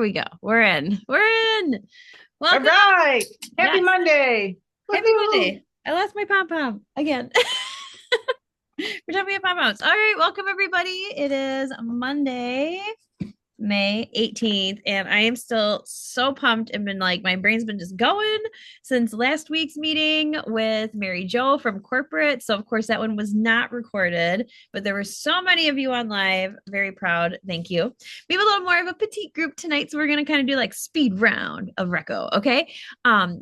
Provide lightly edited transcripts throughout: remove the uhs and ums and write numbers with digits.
we go. We're in. All Welcome. right. Happy Yes. Monday. Happy Woohoo. Monday. I lost my pom pom again. We're talking about pom poms. All right. Welcome, everybody. It is Monday, May 18th, and I am still so pumped and been like, my brain's been just going since last week's meeting with Mary Jo from corporate. So, of course, that one was not recorded, but there were so many of you on live. Very proud. Thank you. We have a little more of a petite group tonight, so we're going to kind of do like speed round of Reco. Okay.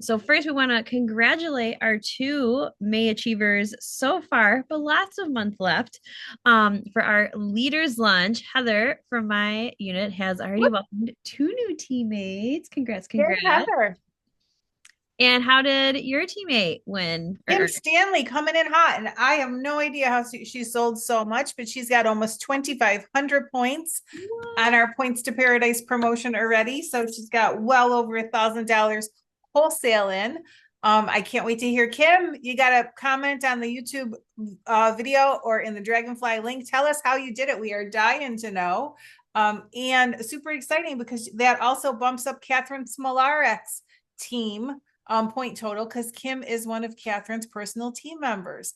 So first we want to congratulate our two May achievers so far, but lots of month left. For our leaders lunch, Heather from my unit has already welcomed two new teammates. Congrats, Hey, congrats. Heather. And how did your teammate win? Kim Stanley coming in hot. And I have no idea how she sold so much, but she's got almost 2,500 points on our Points to Paradise promotion already. So she's got well over $1,000 wholesale in. I can't wait to hear. Kim, you got to comment on the YouTube video or in the Dragonfly link. Tell us how you did it. We are dying to know. And super exciting because that also bumps up Catherine Smolarik's team point total because Kim is one of Catherine's personal team members.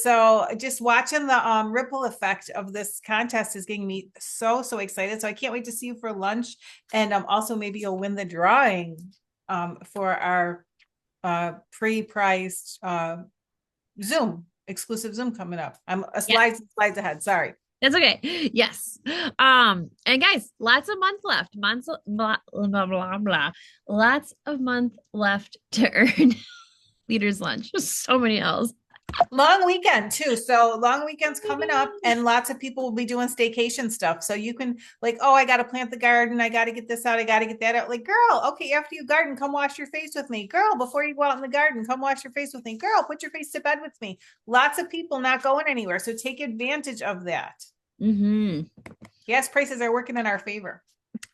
So just watching the ripple effect of this contest is getting me so excited. So I can't wait to see you for lunch, and also maybe you'll win the drawing for our pre-priced Zoom exclusive Zoom coming up. I'm slides ahead. Sorry. That's okay. Yes. And guys, lots of month left. Months blah blah blah blah. Lots of month left to earn leaders lunch. So many L's. Long weekend too. So long weekend's coming up and lots of people will be doing staycation stuff. So you can like, oh, I got to plant the garden. I got to get this out. I got to get that out. Like, girl, okay, after you garden, come wash your face with me. Girl, before you go out in the garden, come wash your face with me. Girl, put your face to bed with me. Lots of people not going anywhere. So take advantage of that. Mm-hmm. Gas prices are working in our favor.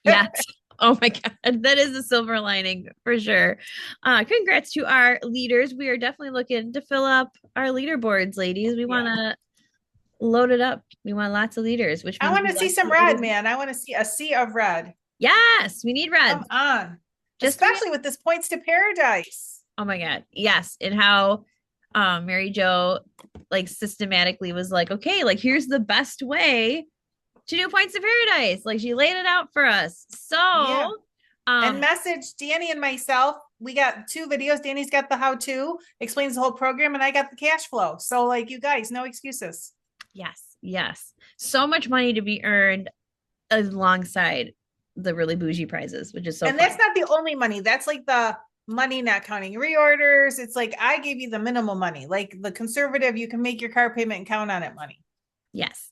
Yes. Oh my God. That is the silver lining for sure. Congrats to our leaders. We are definitely looking to fill up our leaderboards, ladies. We want to load it up. We want lots of leaders, which I means want to see some red, man. I want to see a sea of red. Yes, we need red. Come on. Especially with this Points to Paradise. Oh my God. Yes. And how Mary Jo like systematically was like, okay, like here's the best way to do Points of Paradise. Like she laid it out for us. So and message Danny and myself. We got 2 videos. Danny's got the how-to, explains the whole program, and I got the cash flow. So like you guys, no excuses. Yes. So much money to be earned alongside the really bougie prizes, which is so and fun. That's not the only money. That's like the money not counting reorders. It's like I gave you the minimal money. Like the conservative, you can make your car payment and count on it money. Yes.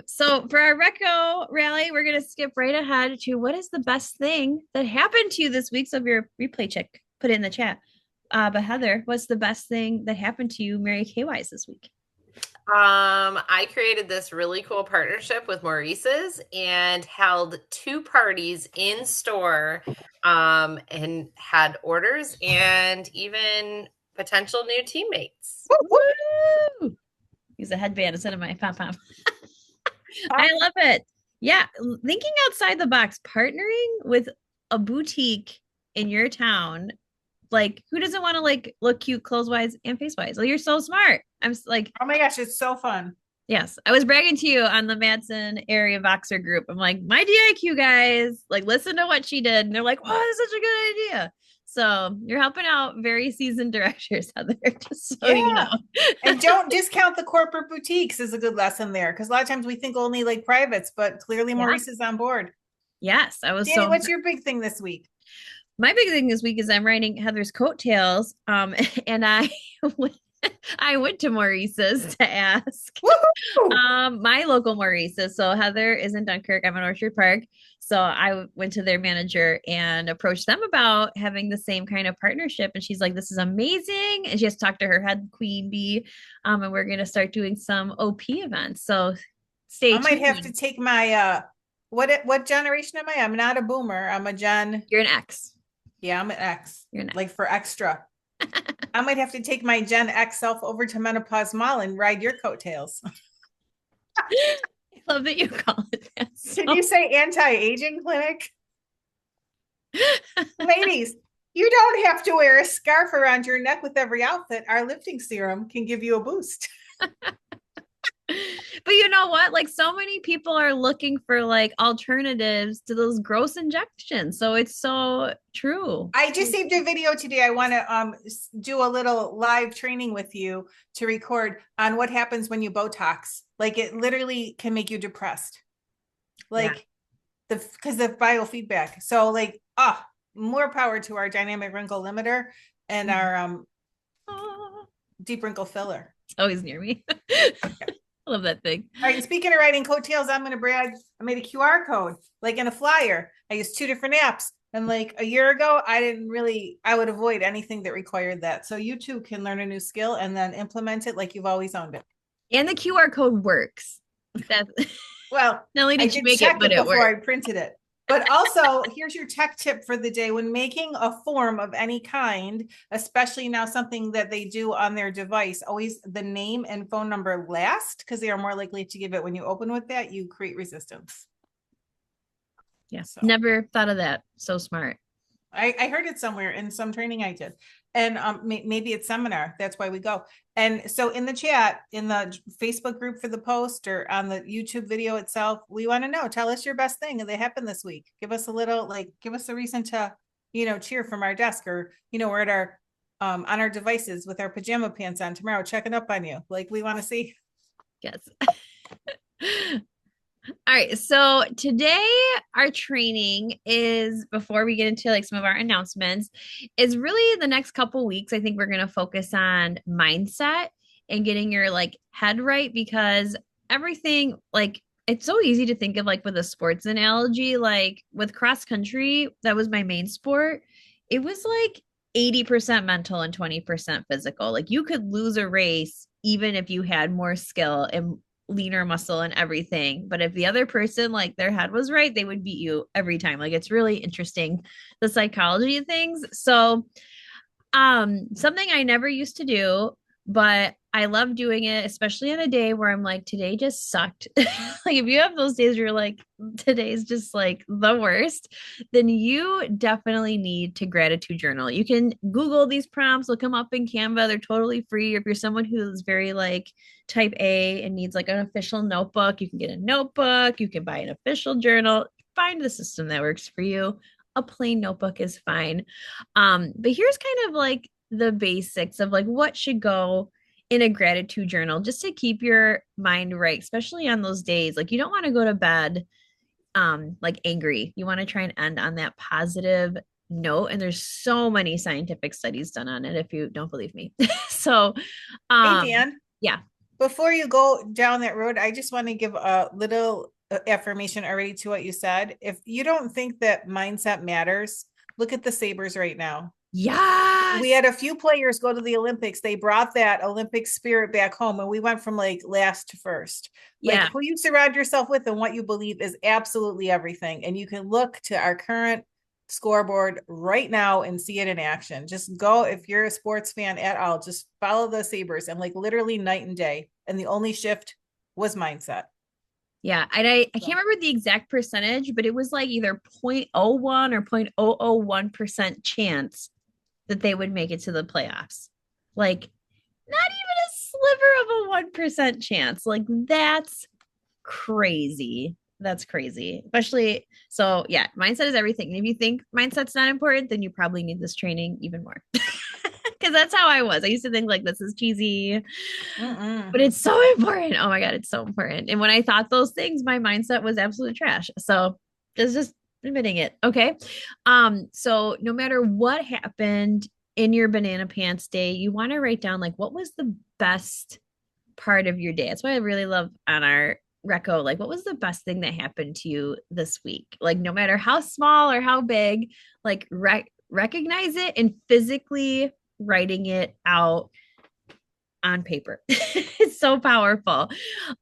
So for our Reco rally, we're going to skip right ahead to what is the best thing that happened to you this week. So if you're a replay check, put it in the chat. But Heather, what's the best thing that happened to you, Mary Kay wise this week? I created this really cool partnership with Maurice's and held 2 parties in store and had orders and even potential new teammates. Woo! Use a headband instead of my pom-pom. I love it. Yeah. Thinking outside the box, partnering with a boutique in your town. Like, who doesn't want to like look cute clothes wise and face wise? Like, you're so smart. I'm like, oh my gosh, it's so fun. Yes. I was bragging to you on the Madsen area Voxer group. I'm like, my DIQ guys, like, listen to what she did. And they're like, oh, that's such a good idea. So you're helping out very seasoned directors out there, just so you know. And don't discount the corporate boutiques is a good lesson there. Because a lot of times we think only like privates, but clearly Maurice is on board. Yes. I was Danny, what's your big thing this week? My big thing this week is I'm writing Heather's coattails. And I went to Maurice's to ask my local Maurice's. So Heather is in Dunkirk. I'm in Orchard Park. So I went to their manager and approached them about having the same kind of partnership. And she's like, this is amazing. And she has to talk to her head queen bee. And we're going to start doing some OP events. So stay tuned. I might have to take my, what generation am I? I'm not a boomer. I'm a Gen. You're an X. Yeah, I'm an X. You're an X. Like for extra. I might have to take my Gen X self over to Menopause Mall and ride your coattails. I love that you call it that. Did you say anti-aging clinic? Ladies, you don't have to wear a scarf around your neck with every outfit. Our lifting serum can give you a boost. But you know what? Like so many people are looking for like alternatives to those gross injections. So it's so true. I just saved a video today. I want to do a little live training with you to record on what happens when you Botox. Like it literally can make you depressed. Yeah. Like the because of biofeedback. So like more power to our dynamic wrinkle limiter and our Oh, deep wrinkle filler. it's always near me. Okay. I love that thing. All right, and speaking of writing coattails, I'm going to brag. I made a QR code, like in a flyer. I used two different apps. And like a year ago, I would avoid anything that required that. So you too can learn a new skill and then implement it like you've always owned it. And the QR code works. That's Well, not only I did you did make it, check but it it before worked. I printed it. But also, here's your tech tip for the day. When making a form of any kind, especially now something that they do on their device, always the name and phone number last because they are more likely to give it. When you open with that, you create resistance. Yeah. So Never thought of that. So smart. I heard it somewhere in some training I did. And maybe it's seminar. That's why we go. And so in the chat, in the Facebook group for the post or on the YouTube video itself, we want to know, tell us your best thing that happened this week. Give us a little, like, give us a reason to, cheer from our desk or, we're at our, on our devices with our pajama pants on tomorrow, checking up on you. Like we want to see. Yes. All right. So today our training is before we get into like some of our announcements is really the next couple weeks. I think we're going to focus on mindset and getting your like head right because everything like it's so easy to think of like with a sports analogy, like with cross country, that was my main sport. It was like 80% mental and 20% physical. Like you could lose a race even if you had more skill and leaner muscle and everything. But if the other person, like their head was right, they would beat you every time. Like it's really interesting, the psychology of things. So, something I never used to do, but I love doing it, especially on a day where I'm like, today just sucked. Like, if you have those days where you're like, today's just like the worst, then you definitely need to gratitude journal. You can Google these prompts, look them up in Canva. They're totally free. If you're someone who's very like type A and needs like an official notebook, you can get a notebook, you can buy an official journal, find the system that works for you. A plain notebook is fine. But here's kind of like the basics of like what should go in a gratitude journal just to keep your mind right, especially on those days. Like you don't want to go to bed like angry. You want to try and end on that positive note. And there's so many scientific studies done on it if you don't believe me. So Hey, um Dan, yeah. before you go down that road, I just want to give a little affirmation already to what you said. If you don't think that mindset matters, look at the Sabres right now. We Yes. had a few players go to the Olympics. They brought that Olympic spirit back home, and we went from like last to first. Like Yeah. who you surround yourself with and what you believe is absolutely everything. And you can look to our current scoreboard right now and see it in action. Just go, if you're a sports fan at all, just follow the Sabres and like literally night and day. And the only shift was mindset. Yeah, and I So can't remember the exact percentage, but it was like either 0.01 or 0.001% chance that they would make it to the playoffs. Like not even a sliver of a 1% chance. Like that's crazy. That's crazy. Especially so yeah, mindset is everything. And if you think mindset's not important, then you probably need this training even more. Because that's how I was. I used to think like this is cheesy, mm-mm. but it's so important. Oh my God, it's so important. And when I thought those things, my mindset was absolute trash. So just admitting it. Okay. So no matter what happened in your banana pants day, you want to write down like what was the best part of your day. That's why I really love on our Reco, like what was the best thing that happened to you this week? Like no matter how small or how big, like recognize it and physically writing it out on paper. It's so powerful.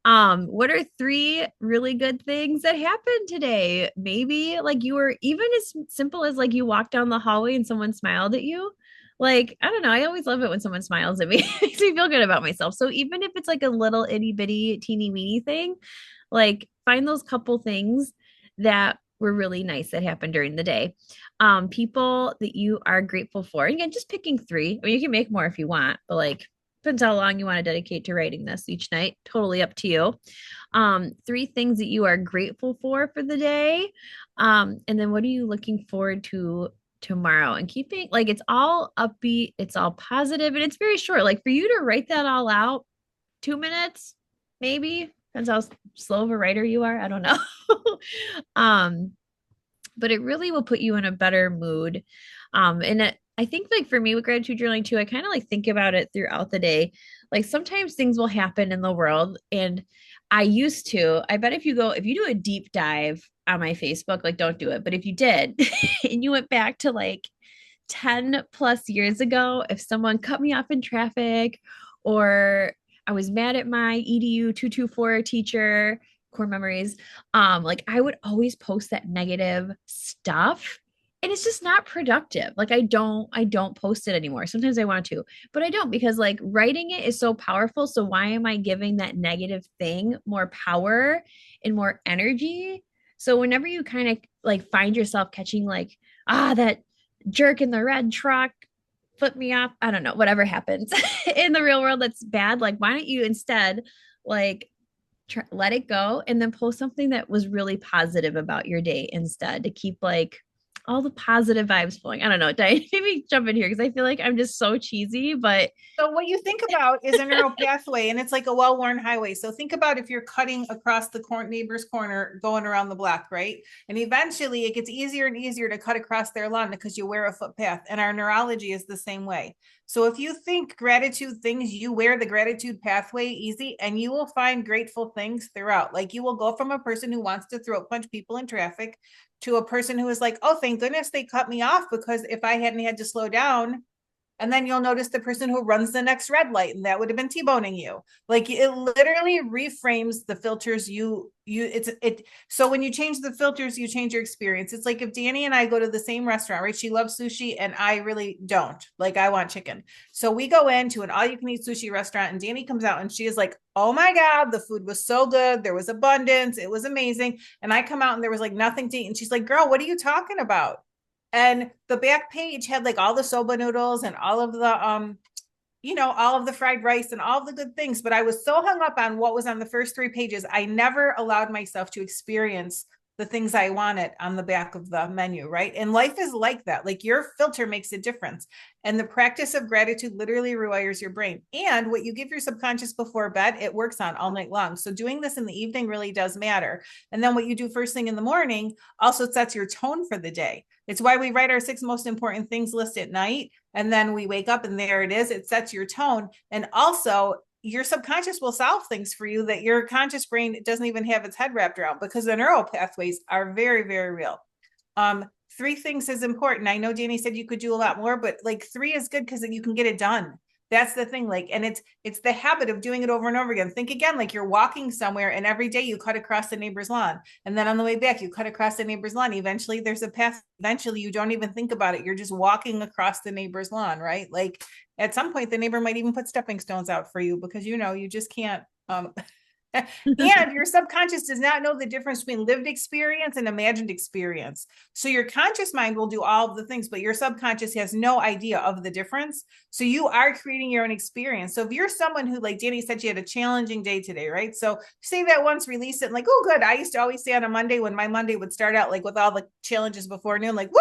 What are three really good things that happened today? Maybe like you were even as simple as like you walked down the hallway and someone smiled at you. Like, I don't know. I always love it when someone smiles at me. It makes me feel good about myself. So even if it's like a little itty bitty teeny weeny thing, like find those couple things that were really nice that happened during the day. People that you are grateful for. And again, just picking three. I mean, you can make more if you want, but like depends how long you want to dedicate to writing this each night. Totally up to you. Three things that you are grateful for the day. And then what are you looking forward to tomorrow? And keeping like it's all upbeat, it's all positive, and it's very short. Like for you to write that all out, 2 minutes, maybe. Depends how slow of a writer you are. I don't know. um, but it really will put you in a better mood. I think like for me with gratitude journaling too, I kind of like think about it throughout the day. Like sometimes things will happen in the world, and I bet if you do a deep dive on my Facebook, like don't do it, but if you did and you went back to like 10 plus years ago, if someone cut me off in traffic or I was mad at my EDU 224 teacher, core memories, like I would always post that negative stuff. And it's just not productive. Like I don't post it anymore. Sometimes I want to, but I don't because like writing it is so powerful. So why am I giving that negative thing more power and more energy? So whenever you kind of like find yourself catching like, that jerk in the red truck flip me off. I don't know, whatever happens in the real world that's bad. Like, why don't you instead like let it go and then post something that was really positive about your day instead to keep like all the positive vibes flowing. I don't know. Diane, maybe jump in here because I feel like I'm just so cheesy, but So what you think about is a neural pathway, and it's like a well-worn highway. So think about if you're cutting across the neighbor's corner going around the block, right? And eventually it gets easier and easier to cut across their lawn because you wear a footpath, and our neurology is the same way. So if you think gratitude things, you wear the gratitude pathway easy, and you will find grateful things throughout. Like you will go from a person who wants to throat punch people in traffic to a person who is like, oh, thank goodness they cut me off, because if I hadn't had to slow down. And then you'll notice the person who runs the next red light, and that would have been T-boning you. Like it literally reframes the filters so when you change the filters, you change your experience. It's like if Danny and I go to the same restaurant, right? She loves sushi and I really don't. Like I want chicken. So we go into an all-you-can-eat sushi restaurant, and Danny comes out and she is like, oh my God, the food was so good. There was abundance. It was amazing. And I come out and there was like nothing to eat. And she's like, girl, what are you talking about? And the back page had like all the soba noodles and all of the all of the fried rice and all of the good things. But I was so hung up on what was on the first three pages, I never allowed myself to experience the things I wanted on the back of the menu, right? And life is like that. Like your filter makes a difference. And the practice of gratitude literally rewires your brain. And what you give your subconscious before bed, it works on all night long. So doing this in the evening really does matter. And then what you do first thing in the morning also sets your tone for the day. It's why we write our 6 most important things list at night. And then we wake up and there it is. It sets your tone. And also your subconscious will solve things for you that your conscious brain doesn't even have its head wrapped around, because the neural pathways are very, very real. 3 things is important. I know Danny said you could do a lot more, but like 3 is good because you can get it done. That's the thing. Like, and it's the habit of doing it over and over again. Think again, like you're walking somewhere and every day you cut across the neighbor's lawn. And then on the way back, you cut across the neighbor's lawn. Eventually there's a path. Eventually you don't even think about it. You're just walking across the neighbor's lawn, right? Like at some point the neighbor might even put stepping stones out for you because, you just can't, and your subconscious does not know the difference between lived experience and imagined experience. So your conscious mind will do all of the things, but your subconscious has no idea of the difference. So you are creating your own experience. So if you're someone who, like Danny said, she had a challenging day today, right? So say that once, release it, and like, oh, good. I used to always say on a Monday when my Monday would start out like with all the challenges before noon, like, woo,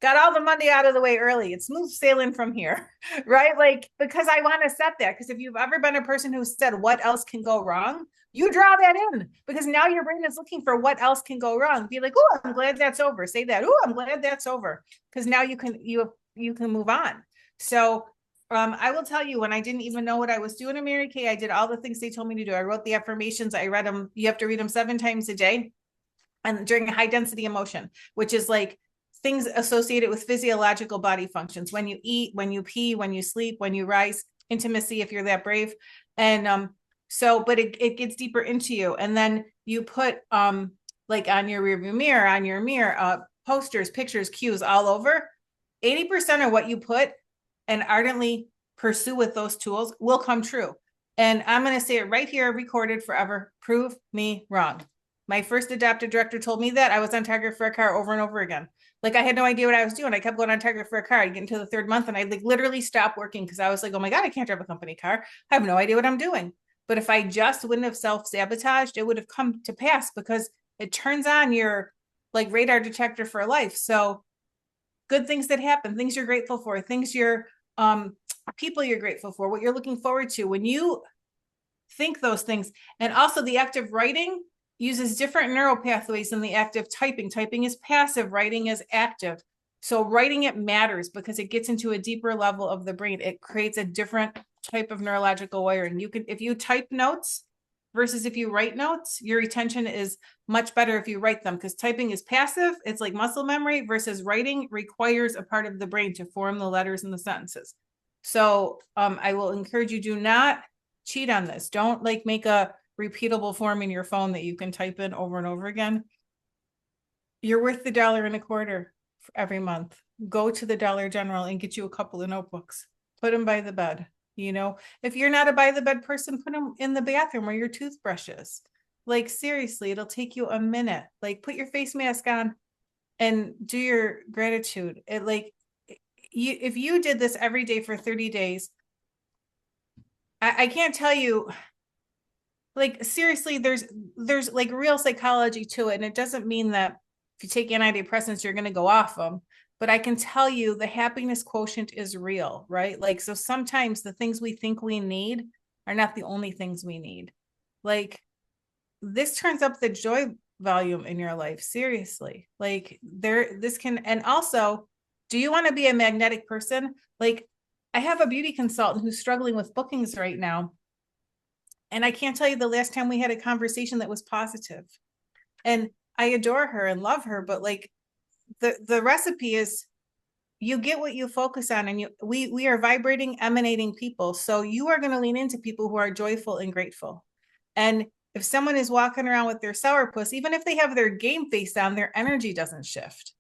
got all the Monday out of the way early. It's smooth sailing from here, right? Like, because I want to set that. Because if you've ever been a person who said, what else can go wrong? You draw that in, because now your brain is looking for what else can go wrong. Be like, oh, I'm glad that's over. Say that. Oh, I'm glad that's over. Because now you can move on. So I will tell you, when I didn't even know what I was doing in Mary Kay, I did all the things they told me to do. I wrote the affirmations. I read them. You have to read them 7 times a day. And during a high density emotion, which is like things associated with physiological body functions. When you eat, when you pee, when you sleep, when you rise, intimacy, if you're that brave. And but it gets deeper into you. And then you put like on your rearview mirror, on your mirror, posters, pictures, cues all over. 80% of what you put and ardently pursue with those tools will come true. And I'm going to say it right here, recorded forever. Prove me wrong. My first adopted director told me that. I was on target for a car over and over again. Like I had no idea what I was doing. I kept going on target for a car. I'd get into the third month and I'd like literally stop working because I was like, oh my God, I can't drive a company car. I have no idea what I'm doing. But if I just wouldn't have self-sabotaged, it would have come to pass because it turns on your like radar detector for life. So good things that happen, things you're grateful for, things you're people you're grateful for, what you're looking forward to. When you think those things, and also the act of writing uses different neural pathways than the act of typing. Typing is passive, writing is active. So writing it matters because it gets into a deeper level of the brain. It creates a different type of neurological wiring. You can, if you type notes versus if you write notes, your retention is much better if you write them because typing is passive. It's like muscle memory versus writing requires a part of the brain to form the letters and the sentences. So I will encourage you, do not cheat on this. Don't like make a repeatable form in your phone that you can type in over and over again. You're worth the $1.25 every month. Go to the Dollar General and get you a couple of notebooks. Put them by the bed. You know, if you're not a by the bed person, put them in the bathroom where your toothbrush is. Like seriously, it'll take you a minute. Like put your face mask on and do your gratitude. It like you, if you did this every day for 30 days, I can't tell you, like seriously, there's like real psychology to it. And it doesn't mean that if you take antidepressants, you're going to go off them. But I can tell you the happiness quotient is real, right? Like, so sometimes the things we think we need are not the only things we need. Like this turns up the joy volume in your life. Seriously. Like this can, and also, do you want to be a magnetic person? Like I have a beauty consultant who's struggling with bookings right now. And I can't tell you the last time we had a conversation that was positive. And I adore her and love her, but like the recipe is you get what you focus on, and we are vibrating, emanating people. So you are going to lean into people who are joyful and grateful. And if someone is walking around with their sourpuss, even if they have their game face on, their energy doesn't shift,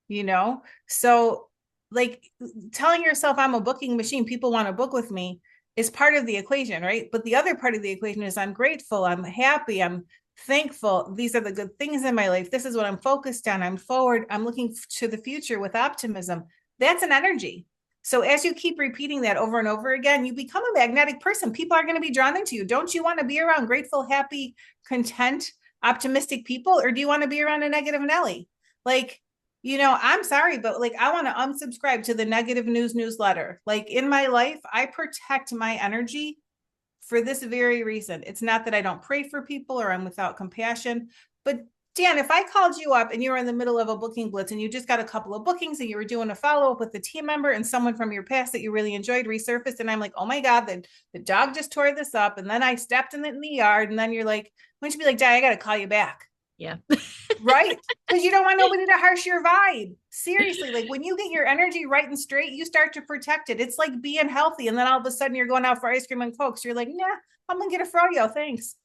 you know? So like telling yourself I'm a booking machine, people want to book with me is part of the equation, right? But the other part of the equation is I'm grateful, I'm happy, I'm thankful. These are the good things in my life. This is what I'm focused on. I'm forward. I'm looking to the future with optimism. That's an energy. So as you keep repeating that over and over again, you become a magnetic person. People are going to be drawn into you. Don't you want to be around grateful, happy, content, optimistic people? Or do you want to be around a negative Nelly? Like, you know, I'm sorry, but like I want to unsubscribe to the negative news newsletter. Like in my life, I protect my energy for this very reason. It's not that I don't pray for people or I'm without compassion, but Dan, if I called you up and you were in the middle of a booking blitz and you just got a couple of bookings and you were doing a follow-up with a team member and someone from your past that you really enjoyed resurfaced, and I'm like, oh my God, the dog just tore this up, and then I stepped in the yard, and then you're like, why don't you be like, Dad, I got to call you back. Yeah. Right? Because you don't want nobody to harsh your vibe. Seriously, like when you get your energy right and straight, you start to protect it. It's like being healthy. And then all of a sudden you're going out for ice cream and Cokes. You're like, nah, I'm going to get a froyo. Thanks.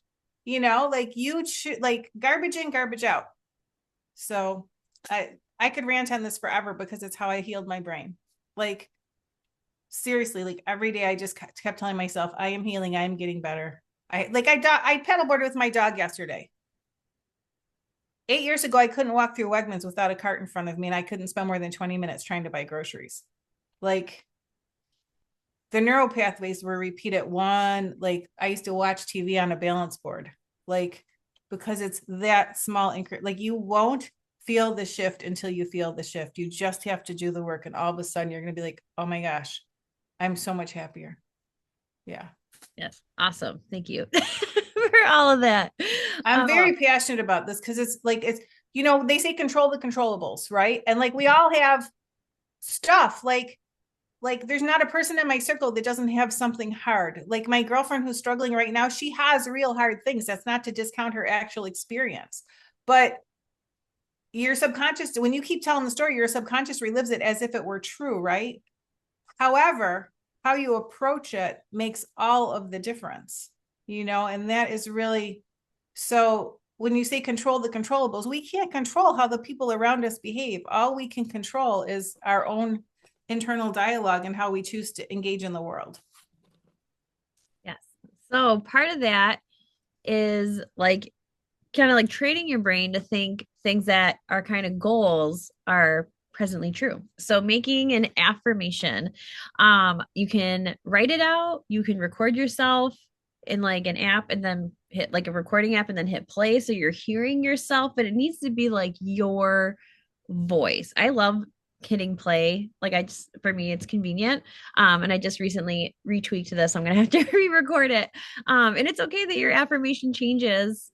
You know, like you should like garbage in, garbage out. So I could rant on this forever because it's how I healed my brain. Like seriously, like every day I just kept telling myself, I am healing. I am getting better. I paddleboarded with my dog yesterday. 8 years ago, I couldn't walk through Wegmans without a cart in front of me, and I couldn't spend more than 20 minutes trying to buy groceries. Like the neural pathways were repeated one, like I used to watch TV on a balance board, like because it's that small increment. Like you won't feel the shift until you feel the shift. You just have to do the work, and all of a sudden you're going to be like, oh my gosh, I'm so much happier. Yeah. Yes. Awesome. Thank you for all of that. I'm very passionate about this because it's like, it's, you know, they say control the controllables, right? And like we all have stuff like there's not a person in my circle that doesn't have something hard. Like my girlfriend who's struggling right now, she has real hard things. That's not to discount her actual experience, but your subconscious, when you keep telling the story, your subconscious relives it as if it were true, right? However, how you approach it makes all of the difference, you know, and that is really, so when you say control the controllables, we can't control how the people around us behave. All we can control is our own internal dialogue and how we choose to engage in the world. Yes. So part of that is like kind of like training your brain to think things that are kind of goals are presently true. So making an affirmation, you can write it out, you can record yourself in like an app and then hit like a recording app and then hit play so you're hearing yourself, but it needs to be like your voice. I love hitting play. Like I just for me it's convenient. And I just recently retweaked this. So I'm gonna have to re-record it. And it's okay that your affirmation changes,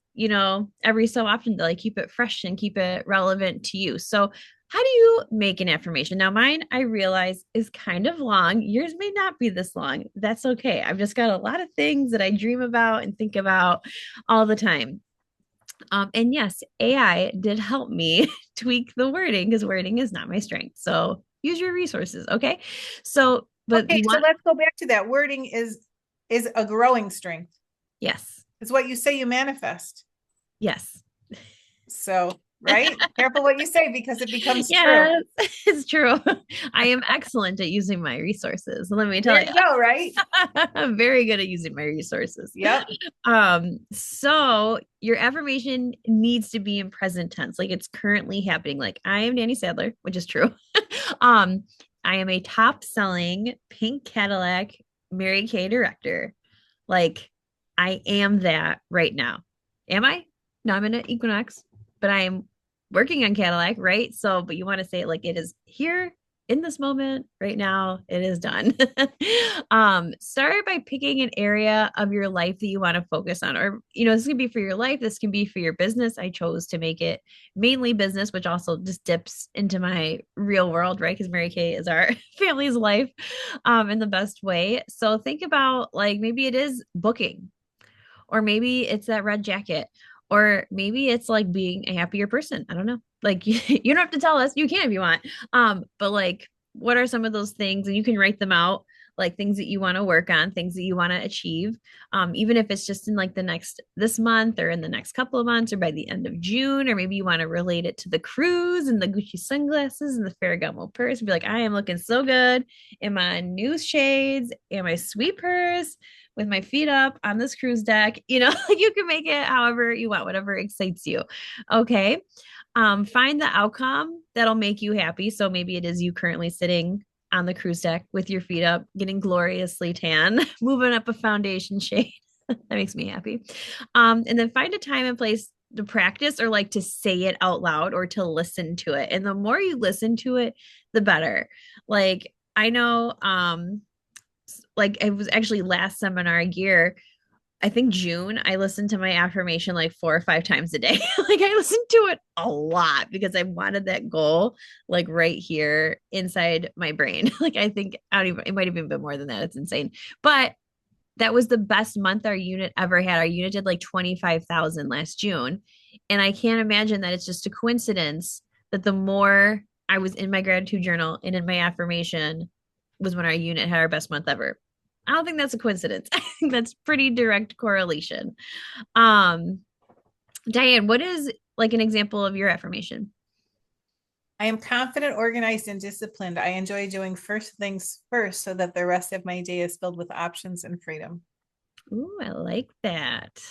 every so often to like keep it fresh and keep it relevant to you. So how do you make an affirmation? Now, mine, I realize, is kind of long. Yours may not be this long. That's okay. I've just got a lot of things that I dream about and think about all the time. And yes, AI did help me tweak the wording because wording is not my strength. So use your resources. Okay. So, but Okay, you so want, let's go back to that. Wording is a growing strength. yes, It's what you say you manifest. yes. So, right? Careful what you say because it becomes true. Yes, it's true. I am excellent at using my resources. Let me tell There you. you go, right? I'm very good at using my resources. Yep. So your affirmation needs to be in present tense, like it's currently happening. Like I am Danny Sadler, which is true. um, I am a top selling pink Cadillac Mary Kay director. Like I am that right now. Am I? No, I'm in an Equinox, but I am working on Cadillac, right? So, but you want to say it like it is here in this moment right now. It is done. Start by picking an area of your life that you want to focus on, or this can be for your life, this can be for your business. I chose to make it mainly business, which also just dips into my real world, right? Because Mary Kay is our family's life in the best way. So think about like maybe it is booking, or maybe it's that red jacket, or maybe it's like being a happier person. I don't know. Like you don't have to tell us. You can if you want. But like what are some of those things? And you can write them out, like things that you want to work on, things that you want to achieve. Even if it's just in like this month or in the next couple of months or by the end of June, or maybe you want to relate it to the cruise and the Gucci sunglasses and the Ferragamo purse and be like, I am looking so good in my new shades and my sweet purse with my feet up on this cruise deck. Like you can make it however you want, whatever excites you. Okay. Find the outcome that'll make you happy. So maybe it is you currently sitting on the cruise deck with your feet up, getting gloriously tan, moving up a foundation shade. That makes me happy. And then find a time and place to practice or like to say it out loud or to listen to it. And the more you listen to it, the better. Like I know, like it was actually last seminar year, I think June, I listened to my affirmation like 4 or 5 times a day. Like I listened to it a lot because I wanted that goal like right here inside my brain. Like I think I don't even, it might have even been more than that. It's insane. But that was the best month our unit ever had. Our unit did like 25,000 last June. And I can't imagine that it's just a coincidence that the more I was in my gratitude journal and in my affirmation was when our unit had our best month ever. I don't think that's a coincidence. I think that's pretty direct correlation. Um, Diane, what is like an example of your affirmation? I am confident, organized, and disciplined. I enjoy doing first things first so that the rest of my day is filled with options and freedom. Ooh, I like that.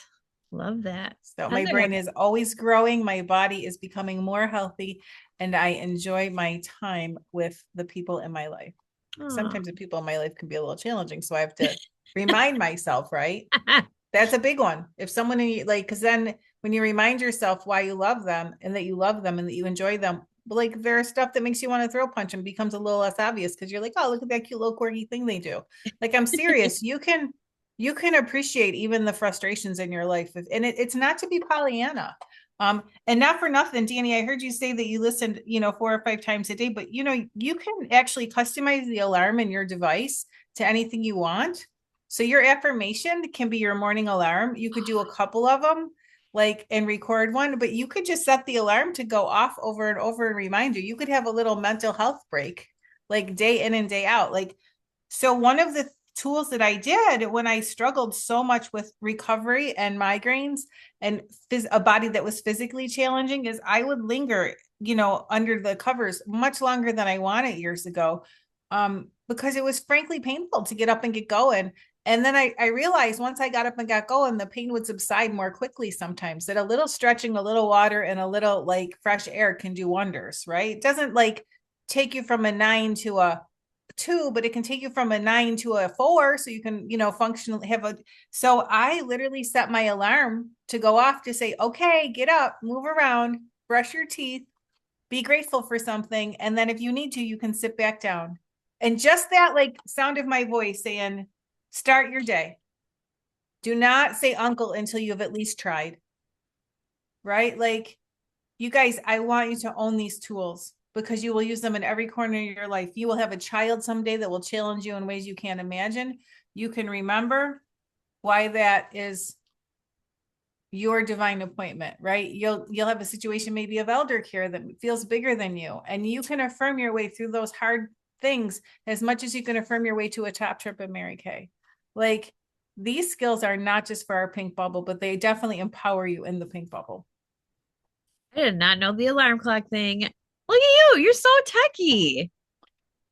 Love that. So my Heather. brain is always growing, my body is becoming more healthy, and I enjoy my time with the people in my life. Oh. Sometimes the people in my life can be a little challenging, so I have to remind myself, right? That's a big one. If someone like, because then when you remind yourself why you love them and that you love them and that you enjoy them, like there's stuff that makes you want to throw punch and becomes a little less obvious because you're like, oh, look at that cute little quirky thing they do. Like I'm serious. You can appreciate even the frustrations in your life, and it's not to be Pollyanna. And not for nothing, Danny, I heard you say that you listened, 4 or 5 times a day, but you can actually customize the alarm in your device to anything you want. So your affirmation can be your morning alarm. You could do a couple of them, like and record one, but you could just set the alarm to go off over and over and remind you. You could have a little mental health break, like day in and day out. Like, so one of the tools that I did when I struggled so much with recovery and migraines and a body that was physically challenging is I would linger, under the covers much longer than I wanted years ago. Because it was frankly painful to get up and get going. And then I realized once I got up and got going, the pain would subside more quickly sometimes. That a little stretching, a little water, and a little like fresh air can do wonders, right? It doesn't like take you from a 9 to a 2, but it can take you from a 9 to a 4. So you can, functionally have a. So I literally set my alarm to go off to say, okay, get up, move around, brush your teeth, be grateful for something. And then if you need to, you can sit back down. And just that like sound of my voice saying, start your day. Do not say uncle until you have at least tried. Right? Like, you guys, I want you to own these tools because you will use them in every corner of your life. You will have a child someday that will challenge you in ways you can't imagine. You can remember why that is your divine appointment, right? You'll have a situation maybe of elder care that feels bigger than you, and you can affirm your way through those hard things as much as you can affirm your way to a top trip in Mary Kay. Like, these skills are not just for our pink bubble, but they definitely empower you in the pink bubble. I did not know the alarm clock thing. Look at you. You're so techy.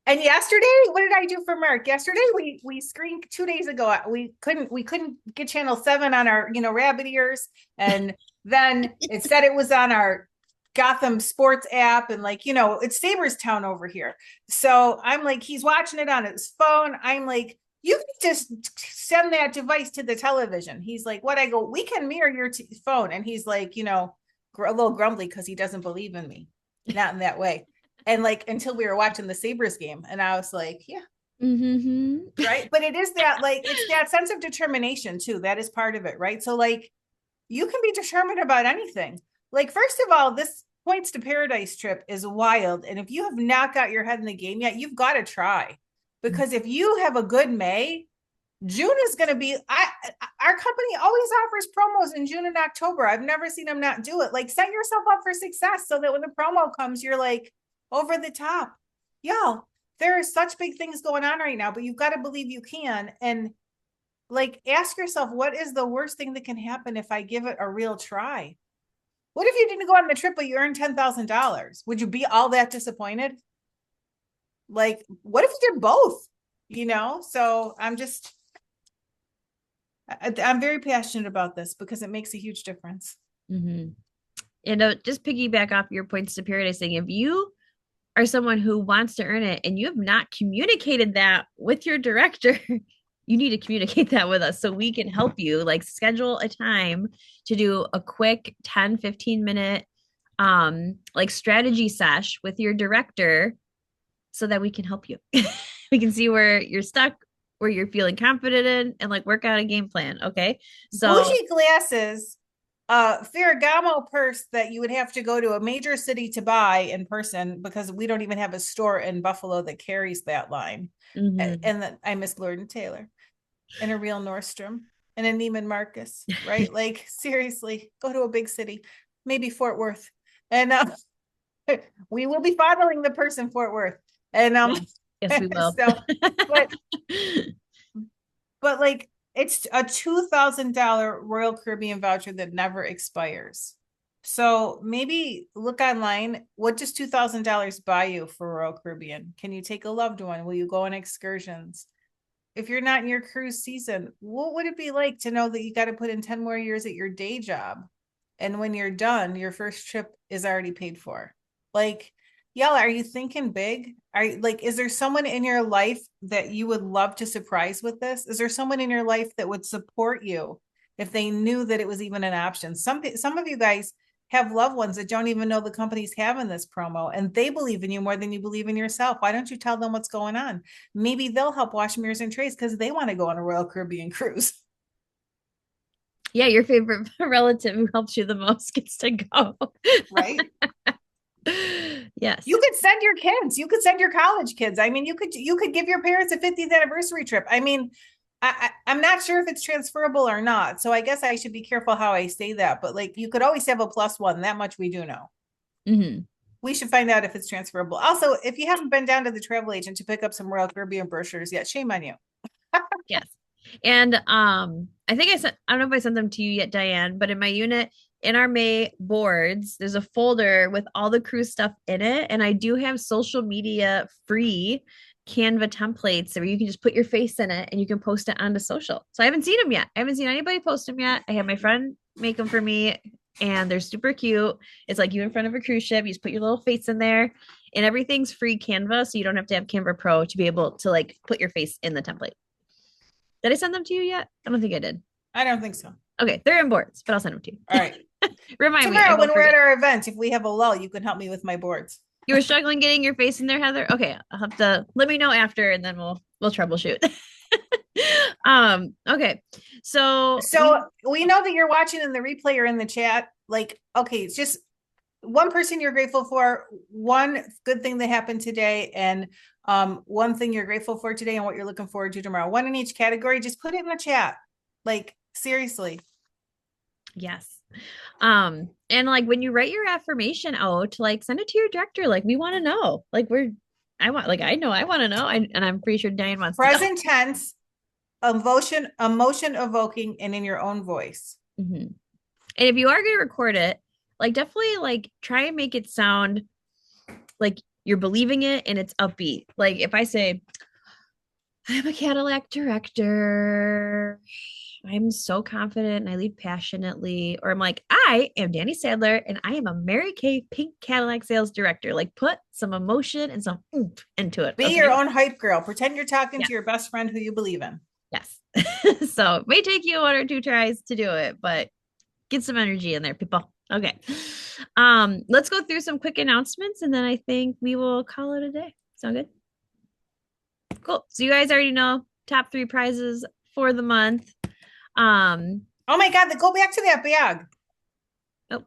And yesterday, what did I do for Mark? Yesterday, we screened 2 days ago. We couldn't get channel 7 on our rabbit ears, and then it said it was on our Gotham Sports app, and it's Saberstown over here. So I'm like, he's watching it on his phone. I'm like, you can just send that device to the television. He's like, what? I go, we can mirror your phone, and he's like, a little grumbly because he doesn't believe in me, not in that way. And like until we were watching the Sabres game, and I was like, yeah, Mm-hmm. right. But it is that like it's that sense of determination too. That is part of it, right? So like you can be determined about anything. Like, first of all, this Points to Paradise trip is wild. And if you have not got your head in the game yet, you've got to try. Because if you have a good May, June is going to be our company always offers promos in June and October. I've never seen them not do it. Like, set yourself up for success so that when the promo comes, you're like over the top. Y'all, there are such big things going on right now, but you've got to believe you can. And like, ask yourself, what is the worst thing that can happen if I give it a real try? What if you didn't go on the trip, but you earned $10,000? Would you be all that disappointed? Like, what if you did both? So I'm very passionate about this because it makes a huge difference. Mm-hmm. Just piggyback off your Points to Paradise thing. If you are someone who wants to earn it and you have not communicated that with your director, you need to communicate that with us so we can help you. Like, schedule a time to do a quick 10-15 minute like strategy sesh with your director so that we can help you. We can see where you're stuck, where you're feeling confident in, and like work out a game plan. Okay. So Bougie glasses, Ferragamo purse that you would have to go to a major city to buy in person because we don't even have a store in Buffalo that carries that line. mhm. And then I miss Lord and Taylor and a real Nordstrom and a Neiman Marcus, right? Like, seriously, go to a big city, maybe Fort Worth. And we will be fondling the purse in Fort Worth. And Yes, we will. so, but like, it's a $2,000 Royal Caribbean voucher that never expires. So maybe look online. What does $2,000 buy you for Royal Caribbean? Can you take a loved one? Will you go on excursions? If you're not in your cruise season, what would it be like to know that you got to put in 10 more years at your day job? And when you're done, your first trip is already paid for. Like, y'all, are you thinking big? Are you, like, is there someone in your life that you would love to surprise with this? Is there someone in your life that would support you if they knew that it was even an option? Some of you guys have loved ones that don't even know the company's having this promo, and they believe in you more than you believe in yourself. Why don't you tell them what's going on? Maybe they'll help wash mirrors and trays because they want to go on a Royal Caribbean cruise. Yeah, your favorite relative who helps you the most gets to go. Right. Yes. You could send your kids. You could send your college kids. I mean, you could give your parents a 50th anniversary trip. I mean, I'm not sure if it's transferable or not. So I guess I should be careful how I say that. But like, you could always have a +1. That much we do know. Mm-hmm. We should find out if it's transferable. Also, if you haven't been down to the travel agent to pick up some Royal Caribbean brochures yet, shame on you. Yes. And I think I don't know if I sent them to you yet, Diane, but in my unit in our May boards, there's a folder with all the cruise stuff in it. And I do have social media free Canva templates where you can just put your face in it and you can post it onto social. So I haven't seen them yet. I haven't seen anybody post them yet. I had my friend make them for me and they're super cute. It's like you in front of a cruise ship. You just put your little face in there and everything's free Canva. So you don't have to have Canva Pro to be able to like put your face in the template. Did I send them to you yet? I don't think I did. I don't think so. Okay. They're in boards, but I'll send them to you. All right. Remind me. Tomorrow, when we're at our event, if we have a lull, you can help me with my boards. You were struggling getting your face in there, Heather? Okay, I'll have to let me know after and then we'll troubleshoot. Okay. So we know that you're watching in the replay or in the chat. Like, okay, it's just one person you're grateful for, one good thing that happened today, and one thing you're grateful for today and what you're looking forward to tomorrow. One in each category. Just put it in the chat. Like, seriously. Yes. And like when you write your affirmation out, like send it to your director. Like we want to know. Like I want to know. And I'm pretty sure Diane wants present tense, emotion evoking, and in your own voice. Mm-hmm. And if you are going to record it, like definitely like try and make it sound like you're believing it and it's upbeat. Like if I say, I'm a Cadillac director, I'm so confident and I lead passionately. Or I'm like, I am Danny Sadler and I am a Mary Kay pink Cadillac sales director. Like put some emotion and some oomph into it. Be your own hype girl. Pretend you're talking to your best friend who you believe in. Yes. So it may take you one or two tries to do it, but get some energy in there, people. Okay. Let's go through some quick announcements and then I think we will call it a day. Sound good? Cool. So you guys already know top 3 prizes for the month. Oh my God, go back to that bag. Oh,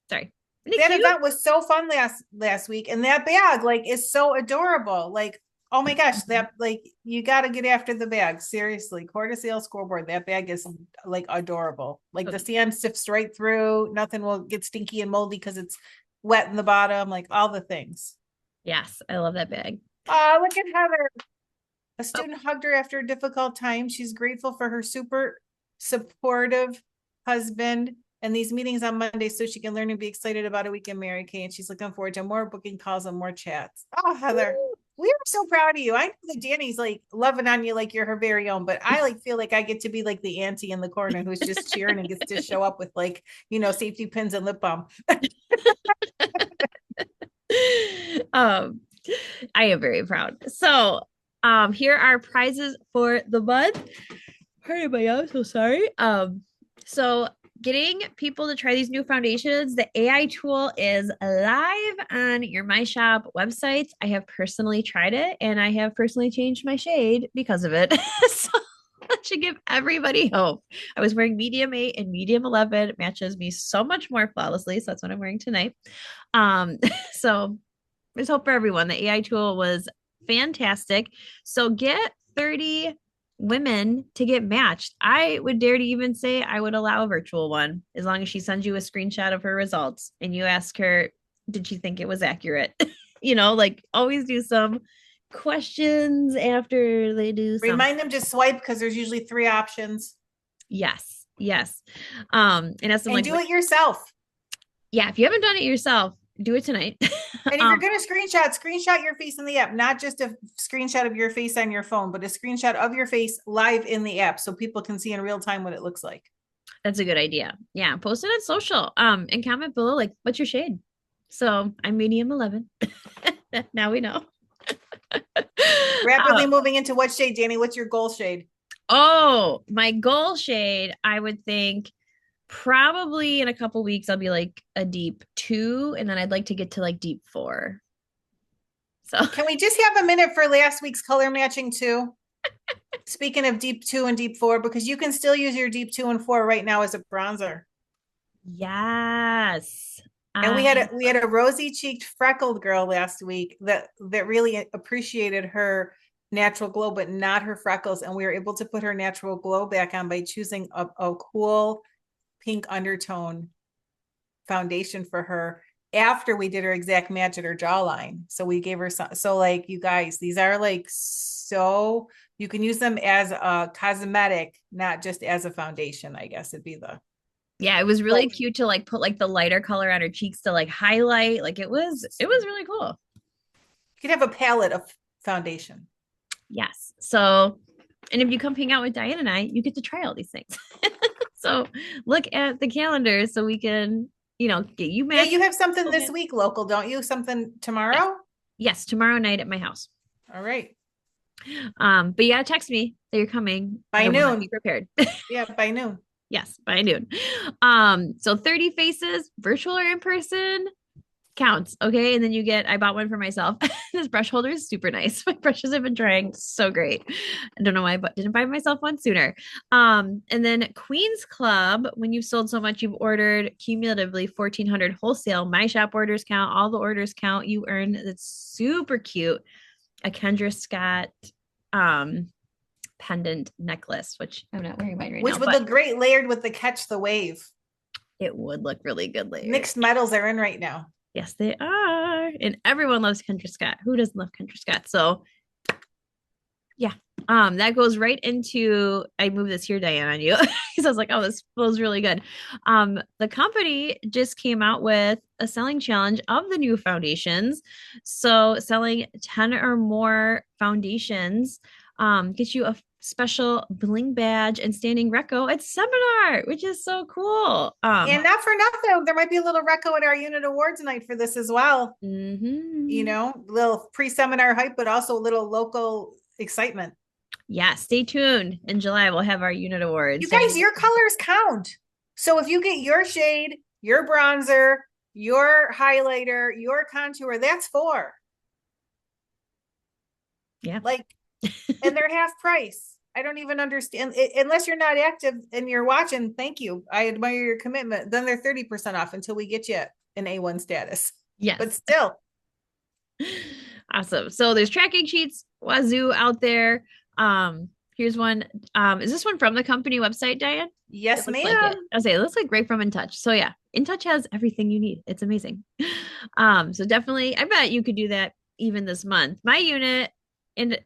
sorry. That event was so fun last week. And that bag like is so adorable. Like, oh my gosh, that like you got to get after the bag. Seriously, quarter sale scoreboard. That bag is like adorable. Like the sand sifts right through. Nothing will get stinky and moldy because it's wet in the bottom. Like all the things. Yes, I love that bag. Oh, look at Heather. A student hugged her after a difficult time. She's grateful for her super supportive husband and these meetings on Monday so she can learn and be excited about a week in Mary Kay. And she's looking forward to more booking calls and more chats. Oh, Heather, we are so proud of you. I know that Danny's like loving on you like you're her very own, but I like feel like I get to be like the auntie in the corner who's just cheering and gets to show up with like, safety pins and lip balm. I am very proud. So here are prizes for the month. Pardon me, I'm so sorry. So getting people to try these new foundations, the AI tool is live on your My Shop websites. I have personally tried it and I have personally changed my shade because of it. So that should give everybody hope. I was wearing medium 8 and medium 11. It matches me so much more flawlessly. So that's what I'm wearing tonight. So there's hope for everyone. The AI tool was fantastic. So get 30 women to get matched. I would dare to even say I would allow a virtual one as long as she sends you a screenshot of her results and you ask her, did she think it was accurate? Like always do some questions after they do something. Remind them to swipe because there's usually 3 options. Yes. And ask them and do it yourself. Yeah, if you haven't done it yourself, do it tonight. And if you're going to screenshot your face in the app, not just a screenshot of your face on your phone, but a screenshot of your face live in the app so people can see in real time what it looks like. That's a good idea. Yeah, post it on social. And comment below like what's your shade. So I'm medium 11. Now we know. Rapidly moving into what shade, Danny? What's your goal shade? Oh, my goal shade, I would think probably in a couple weeks I'll be like a deep 2 and then I'd like to get to like deep 4. So can we just have a minute for last week's color matching too? Speaking of deep 2 and deep 4, because you can still use your deep 2 and 4 right now as a bronzer. Yes. And we had a rosy cheeked freckled girl last week that really appreciated her natural glow, but not her freckles. And we were able to put her natural glow back on by choosing a cool pink undertone foundation for her after we did her exact match at her jawline. So we gave her some, so like you guys, these are like, so you can use them as a cosmetic, not just as a foundation, I guess it'd be the. Yeah, it was really cute to like put like the lighter color on her cheeks to like highlight. Like it was really cool. You could have a palette of foundation. Yes. So, and if you come hang out with Diane and I, you get to try all these things. So look at the calendar so we can, get you Yeah, matched. you have something this week local, don't you? Something Yes. tomorrow? Yes, tomorrow night at my house. All right. But you gotta text me that you're coming. By I want to be noon. prepared. Yeah, by noon. Yes, by noon. So 30 faces, virtual or in person, counts. Okay. And then I bought one for myself. This brush holder is super nice. My brushes have been drying so great. I don't know why, but didn't buy myself one sooner. And then Queen's Club, when you've sold so much, you've ordered cumulatively 1,400 wholesale. My shop orders count, all the orders count. You earn that's super cute. A Kendra Scott um pendant necklace, which I'm not wearing mine right Which now, would but look great layered with the Catch the Wave. it would look really good later. Mixed metals are in right now. Yes, they are. And everyone loves Kendra Scott. Who doesn't love Kendra Scott? So yeah. That goes right into I moved this here, Diane, on you. Because I was like, oh, this feels really good. The company just came out with a selling challenge of the new foundations. So selling 10 or more foundations gets you a special bling badge and standing reco at seminar, which is so cool. And not for nothing, there might be a little reco at our unit awards night for this as well. You Mhm. know, little pre-seminar hype, but also a little local excitement. Yeah, stay tuned. In July, we'll have our unit You awards. guys, your colors count. So if you get your shade, your bronzer, your highlighter, your contour, that's four. Yeah. Like, and they're half price. I don't even understand unless you're not active and you're watching. Thank you. I admire your commitment. Then they're 30% off until we get you an A1 status. But Yes. still, Awesome. So there's tracking sheets, Wazoo out there. Here's one. Is this one from the company website, Diane? It yes, looks like ma'am. it. I say it looks like great from In Touch. So yeah, In Touch has everything you need. It's amazing. So definitely, I bet you could do that even this month. My unit and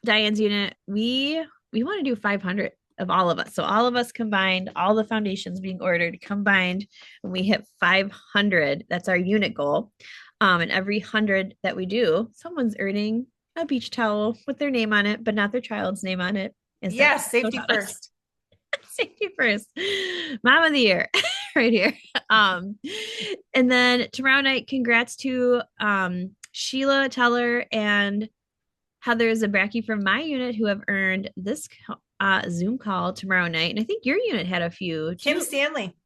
Diane's unit, we want to do 500 of all of us. So all of us combined, all the foundations being ordered combined, when we hit 500, that's our unit goal. And every 100 that we do, someone's earning a beach towel with their name on it, but not their child's name on it. Yes, safety first. Safety first. Mom of the year right here. Um, and then tomorrow night, congrats to Sheila Teller and Heather Zabracki from my unit who have earned this Zoom call tomorrow night. And I think your unit had a few Kim too. Stanley.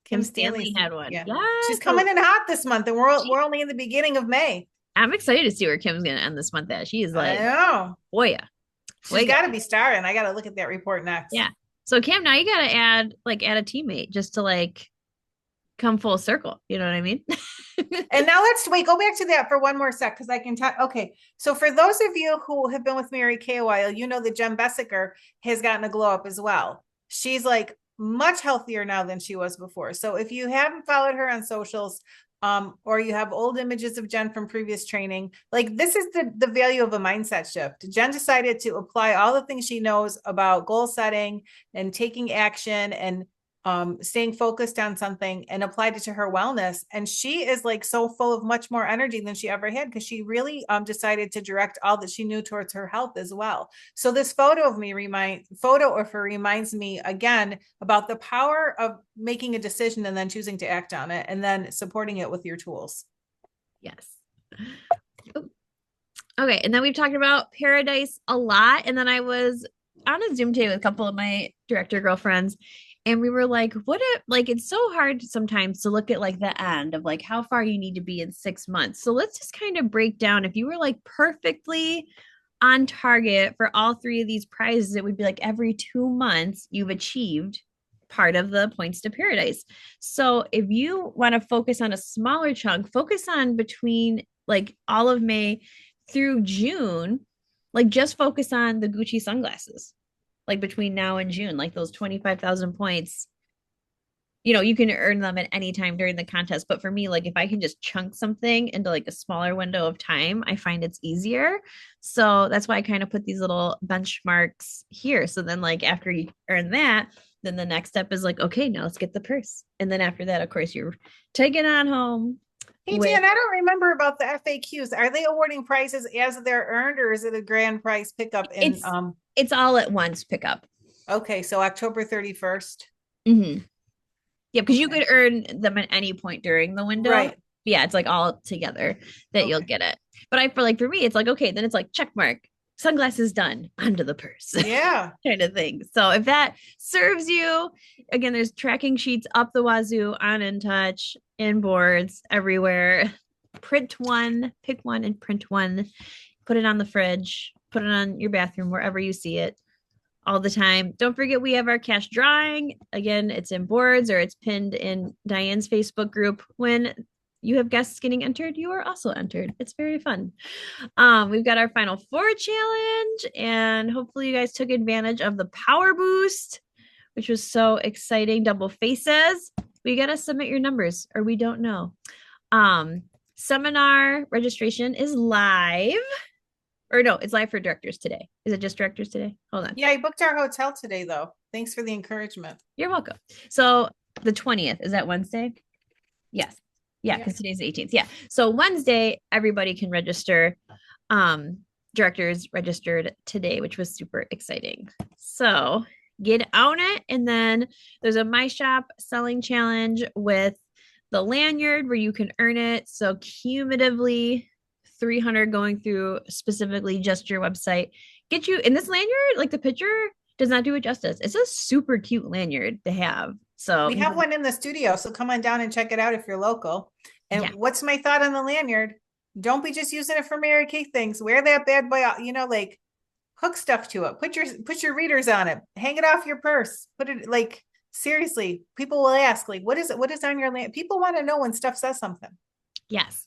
Kim Kim Stanley Stanley's, had one. yeah. Yeah. She's So coming in hot this month, and we're only in the beginning of May. I'm excited to see where Kim's gonna end this month at. She is I like, know. oh yeah. She's got to be starring. I got to look at that report next. Yeah. So Kim, now you gotta add a teammate just to come full circle. You know what I mean? And now let's wait, go back to that for one more sec because I can talk. Okay. So for those of you who have been with Mary Kay a while, you know that Jen Bessiker has gotten a glow up as well. She's like much healthier now than she was before. So if you haven't followed her on socials, or you have old images of Jen from previous training, like this is the value of a mindset shift. Jen decided to apply all the things she knows about goal setting and taking action and staying focused on something and applied it to her wellness. And she is like so full of much more energy than she ever had because she really decided to direct all that she knew towards her health as well. So this photo of her reminds me again about the power of making a decision and then choosing to act on it and then supporting it with your tools. Yes. Okay. And then we've talked about paradise a lot. And then I was on a Zoom today with a couple of my director girlfriends. And we were like, what if it's so hard sometimes to look at the end of how far you need to be in 6 months. So let's just kind of break down if you were perfectly on target for all three of these prizes, it would be every 2 months you've achieved part of the points to paradise. So if you want to focus on a smaller chunk, focus on between all of May through June, just focus on the Gucci sunglasses. Between now and June, those 25,000 points, you can earn them at any time during the contest. But for me, if I can just chunk something into a smaller window of time, I find it's easier. So that's why I kind of put these little benchmarks here. So then after you earn that, then the next step is okay, now let's get the purse. And then after that, of course, you're taking on home Hey with Dan, I don't remember about the FAQs. Are they awarding prizes as they're earned, or is it a grand prize pickup in it's it's all at once pickup. okay, so October 31st. Mm-hmm. Yeah, because you Okay. could earn them at any point during the window. Right. Yeah, it's like all together that you'll Okay. get it. But I feel like for me, it's like, okay, then it's like check mark, sunglasses done, onto the purse Yeah. kind of thing. So if that serves you, again, there's tracking sheets up the wazoo on In Touch, in boards, everywhere. Print one, pick one and print one, put it on the fridge, put it on your bathroom, wherever you see it all the time. Don't forget, we have our cash drawing. Again, it's in boards or it's pinned in Diane's Facebook group. When you have guests getting entered, you are also entered. It's very fun. We've got our final four challenge, and hopefully, you guys took advantage of the power boost, which was so exciting. Double faces. We got to submit your numbers, or we don't know. Seminar registration is live. Or no, it's live for directors today. Is it just directors today? Hold on. Yeah, I booked our hotel today though. Thanks for the encouragement. You're welcome. So the 20th, is that Wednesday? Yes. Yeah, Yeah. because today's the 18th. Yeah. So Wednesday, everybody can register. Um, Directors registered today, which was super exciting. So get on it. And then there's a My Shop selling challenge with the lanyard where you can earn it. So cumulatively 300 going through specifically just your website. Get you in this lanyard, like the picture does not do it justice. It's a super cute lanyard to have. So We have one in the studio, so come on down and check it out if you're local. And yeah, what's my thought on the lanyard? Don't be just using it for Mary Kay things. Wear that bad boy out, like hook stuff to it. Put your readers on it. Hang it off your purse. Put it like seriously. People will ask, like, what is it? What is on your land? People want to know when stuff says something. yes.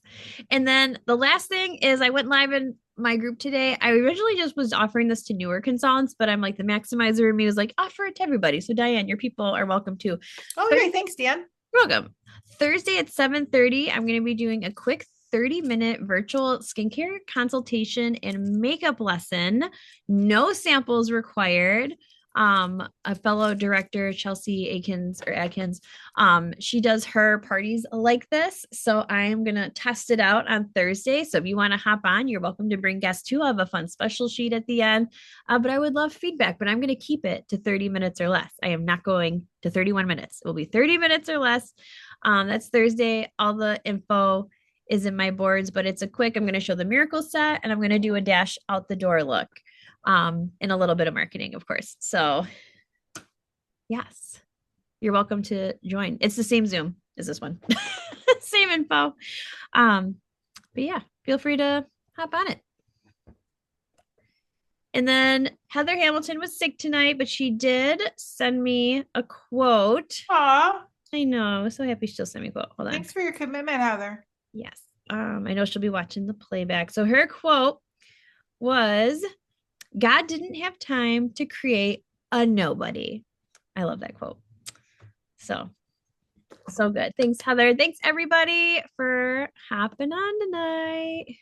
And then the last thing is I went live in my group today. I originally just was offering this to newer consultants, but I'm like the maximizer in me was like, offer it to everybody. So Diane, your people are welcome too. Oh, Thir- yeah, thanks, Dan. Welcome. Thursday at 7:30, I'm going to be doing a quick 30-minute virtual skincare consultation and makeup lesson. No samples required. A fellow director, Chelsea Adkins, she does her parties like this. So I am gonna test it out on Thursday. So if you want to hop on, you're welcome to bring guests too. I have a fun special sheet at the end. But I would love feedback, but I'm gonna keep it to 30 minutes or less. I am not going to 31 minutes. It will be 30 minutes or less. That's Thursday. All the info is in my boards, but it's a quick, I'm going to show the miracle set and I'm going to do a dash out the door look, and a little bit of marketing, of course. So yes, you're welcome to join. It's the same Zoom as this one, same info. Um, but yeah, feel free to hop on it. And then Heather Hamilton was sick tonight, but she did send me a quote. Aw, I know. I was so happy she still sent me a quote. Hold on. thanks for your commitment, Heather. Yes. I know she'll be watching the playback. So her quote was, God didn't have time to create a nobody. I love that quote. So, so good. Thanks, Heather. Thanks, everybody, for hopping on tonight.